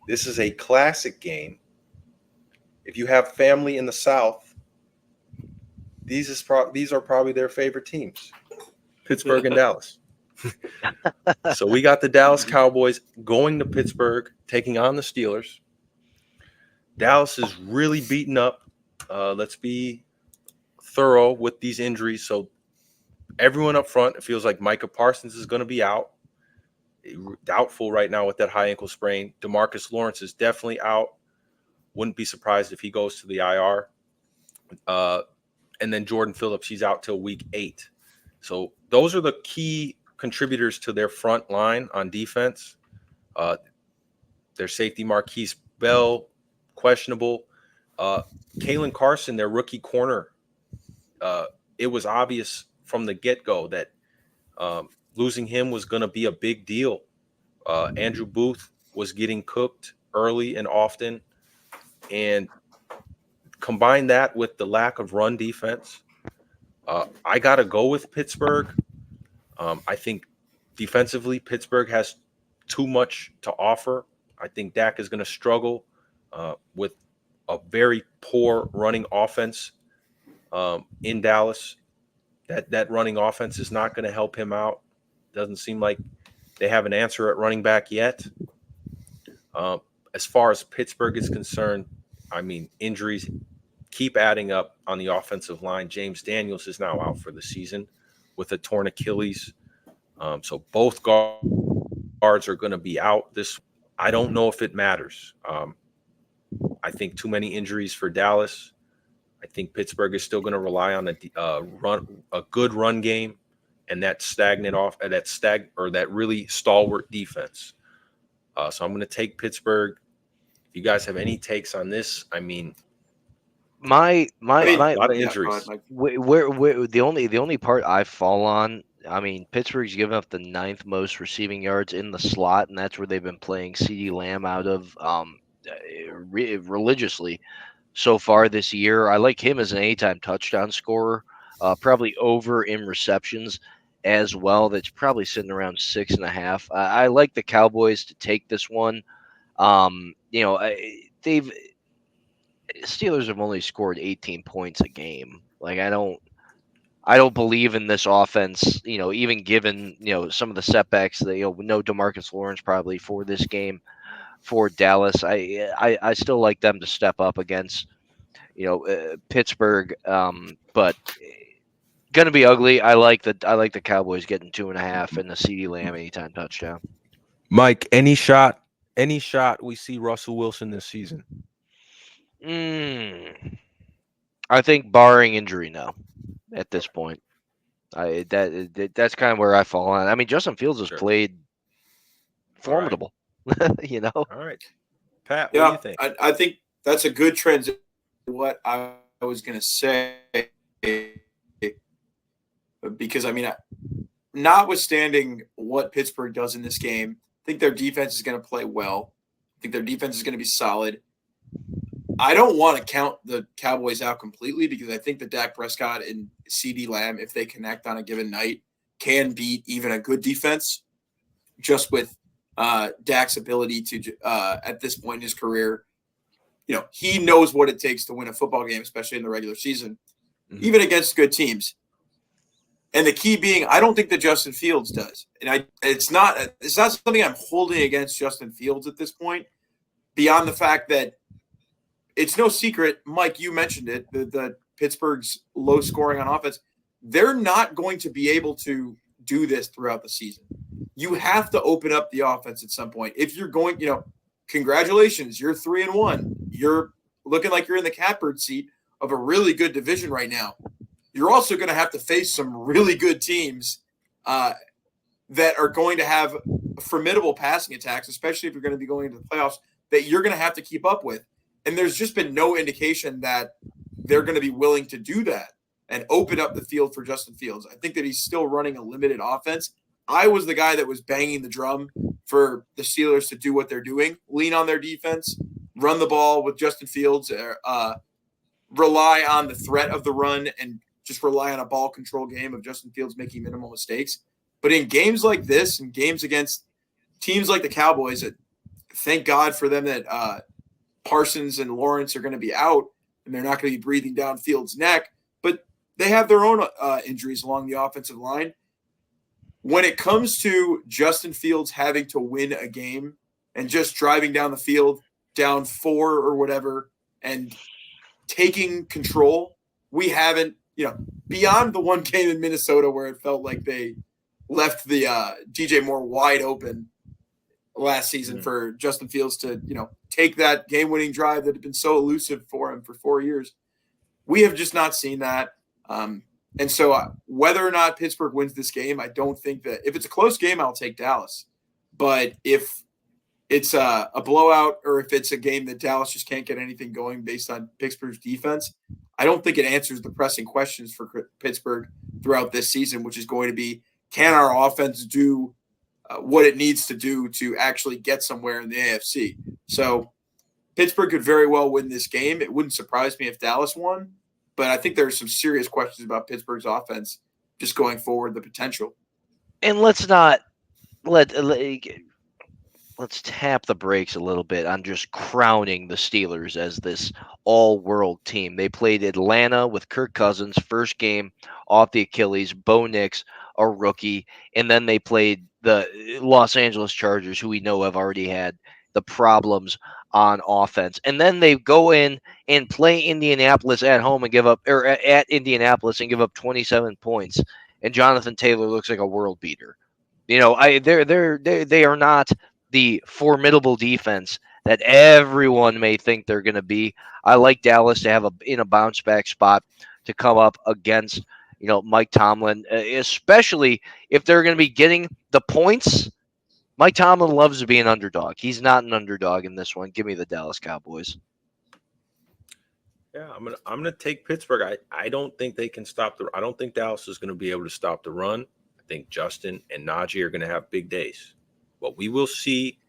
This is a classic game. If you have family in the South, these are probably their favorite teams, Pittsburgh and Dallas. So we got the Dallas Cowboys going to Pittsburgh, taking on the Steelers. Dallas is really beaten up. Let's be thorough with these injuries. So everyone up front, it feels like Micah Parsons is going to be out. Doubtful right now with that high ankle sprain. DeMarcus Lawrence is definitely out. Wouldn't be surprised if he goes to the IR. And then Jordan Phillips, he's out till week 8. So those are the key contributors to their front line on defense. Their safety Marquise Bell, questionable. Kalen Carson, their rookie corner, it was obvious from the get-go that losing him was going to be a big deal. Andrew Booth was getting cooked early and often. And combine that with the lack of run defense, I got to go with Pittsburgh. I think defensively, Pittsburgh has too much to offer. I think Dak is going to struggle with a very poor running offense in Dallas. That running offense is not going to help him out. Doesn't seem like they have an answer at running back yet. As far as Pittsburgh is concerned, I mean, injuries keep adding up on the offensive line. James Daniels is now out for the season with a torn Achilles. So both guards are going to be out this. I don't know if it matters. I think too many injuries for Dallas. I think Pittsburgh is still going to rely on a good run game and that really stalwart defense. So I'm going to take Pittsburgh. If you guys have any takes on this, I mean, a lot of Yeah, go injuries. ahead, Mike. where the only part I fall on. I mean, Pittsburgh's given up the 9th most receiving yards in the slot, and that's where they've been playing CeeDee Lamb out of religiously so far this year. I like him as an anytime touchdown scorer, probably over in receptions as well. That's probably sitting around 6.5. I like the Cowboys to take this one. They've Steelers have only scored 18 points a game. Like I don't believe in this offense. Even given some of the setbacks that no DeMarcus Lawrence probably for this game for Dallas. I still like them to step up against Pittsburgh, but gonna be ugly. I like the Cowboys getting 2.5 and the CeeDee Lamb anytime touchdown. Mike, any shot we see Russell Wilson this season? I think barring injury, no. At this point, that's kind of where I fall on. I mean, Justin Fields has Sure. played All right. formidable. All right. Pat, what do Yeah, you think? I think that's a good transition to what I was going to say. Because, I mean, notwithstanding what Pittsburgh does in this game, I think their defense is going to play well. I think their defense is going to be solid. I don't want to count the Cowboys out completely because I think that Dak Prescott and CeeDee Lamb, if they connect on a given night, can beat even a good defense just with Dak's ability to, at this point in his career, he knows what it takes to win a football game, especially in the regular season, even against good teams. And the key being, I don't think that Justin Fields does. And it's not something I'm holding against Justin Fields at this point, beyond the fact that it's no secret, Mike, you mentioned it, the Pittsburgh's low scoring on offense. They're not going to be able to do this throughout the season. You have to open up the offense at some point. If you're going, congratulations, you're 3-1. You're looking like you're in the catbird seat of a really good division right now. You're also going to have to face some really good teams that are going to have formidable passing attacks, especially if you're going to be going into the playoffs, that you're going to have to keep up with. And there's just been no indication that they're going to be willing to do that and open up the field for Justin Fields. I think that he's still running a limited offense. I was the guy that was banging the drum for the Steelers to do what they're doing, lean on their defense, run the ball with Justin Fields, rely on the threat of the run, and just rely on a ball control game of Justin Fields making minimal mistakes. But in games like this and games against teams like the Cowboys that thank God for them that Parsons and Lawrence are going to be out and they're not going to be breathing down Fields' neck. But they have their own injuries along the offensive line. When it comes to Justin Fields having to win a game and just driving down the field, down 4 or whatever, and taking control, we haven't, beyond the one game in Minnesota where it felt like they left the DJ Moore wide open last season for Justin Fields to, take that game-winning drive that had been so elusive for him for 4 years. We have just not seen that. And so whether or not Pittsburgh wins this game, I don't think that – if it's a close game, I'll take Dallas. But if it's a blowout or if it's a game that Dallas just can't get anything going based on Pittsburgh's defense, I don't think it answers the pressing questions for Pittsburgh throughout this season, which is going to be, can our offense do what it needs to do to actually get somewhere in the AFC? So Pittsburgh could very well win this game. It wouldn't surprise me if Dallas won. But I think there's some serious questions about Pittsburgh's offense just going forward, the potential. And let's not let's tap the brakes a little bit on just crowning the Steelers as this all-world team. They played Atlanta with Kirk Cousins, first game off the Achilles, Bo Nix, a rookie, and then they played the Los Angeles Chargers, who we know have already had the problems on offense. And then they go in and play Indianapolis at home and give up, or at Indianapolis and give up 27 points. And Jonathan Taylor looks like a world beater. They are not the formidable defense that everyone may think they're going to be. I like Dallas to have a bounce back spot to come up against, Mike Tomlin, especially if they're going to be getting the points. Mike Tomlin loves to be an underdog. He's not an underdog in this one. Give me the Dallas Cowboys. Yeah, I'm gonna take Pittsburgh. I don't think they can stop I don't think Dallas is going to be able to stop the run. I think Justin and Najee are going to have big days. What we will see,